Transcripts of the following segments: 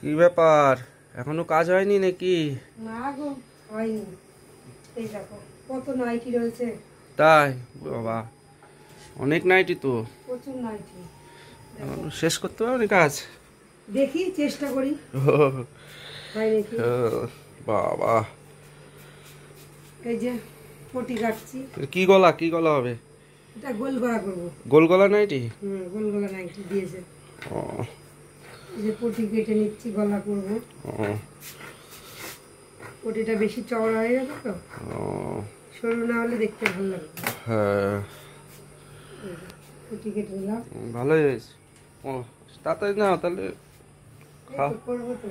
কি ব্যাপার, এখনো কাজ হয়নি নাকি? না গো, হয়নি। এই দেখো কত নাইটি রয়েছে। তাই বাবা, অনেক নাইটি তো। প্রচুর নাইটি। এখনো শেষ করতে পারোনি কাজ? দেখি চেষ্টা করি, হয় নাকি। বাবা, এই যে পটি কাটছি। কি গলা, কি গলা হবে? এটা গোল গলা করবো। গোল গলা নাইটি? গোল গলা নাইটি দিয়েছে। ও, এই যে পটি কেটে নিচ্ছি, গলা করবো। ও, পটিটা বেশি চওড়া হয়ে গেছে তো, ও, সরু না হলে দেখতে ভালো লাগবে। হ্যাঁ, এই যে পটি কেটে নিলাম। ভালোই হয়েছে। ও, তাড়াতাড়ি না তাহলে এই খাও। তো করবো তো।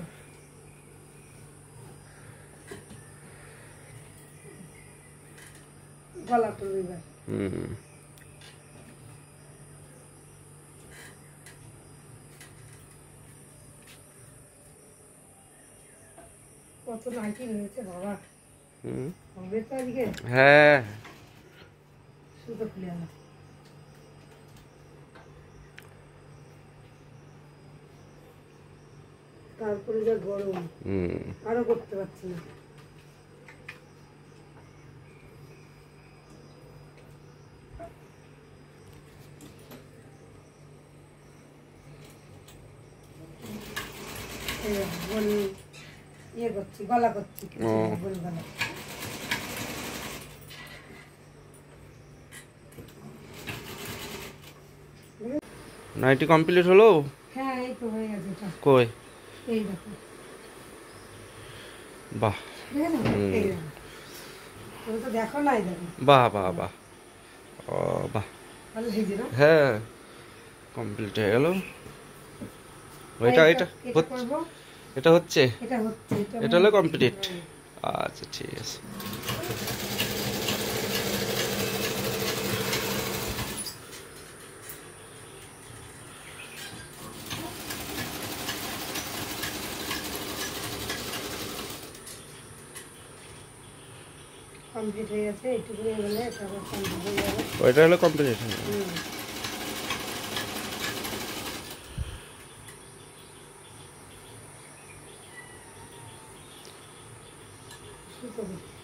গলা করবো এবার। হুম, কত নাইটি রয়েছে বাবা, হুম, হবে তো আজকে। হ্যাঁ, সুতো খুলে আনা। তারপরে যা গরম, হুম, আরো করতে পারছি না। এই দেখো, গোল ইয়ে করছি, গলা করছি। ও। গোল গলা। নাইটি কমপ্লিট হলো? হ্যাঁ, এই তো হয়ে গেছে এটা। কই? এই দেখো, বাহ, দেখেছো? এই দেখো, তুমি তো দেখো নাই, দেখো বাহ, বাহ, বাহ, ও বাহ, ভালো হয়েছে না। হ্যাঁ, কমপ্লিট হয়ে গেল। এটা এটা এটা করবো, এটা হচ্ছে, এটা হচ্ছে, এটা হলো কমপ্লিট। আচ্ছা, ঠিক আছে। কমপ্লিট হয়ে গেছে। এইটুকু হয়ে গেলে এটা আবার কমপ্লিট হয়ে যাবে। ওইটা হলো কমপ্লিট। হুম। সুতো দিচ্ছি।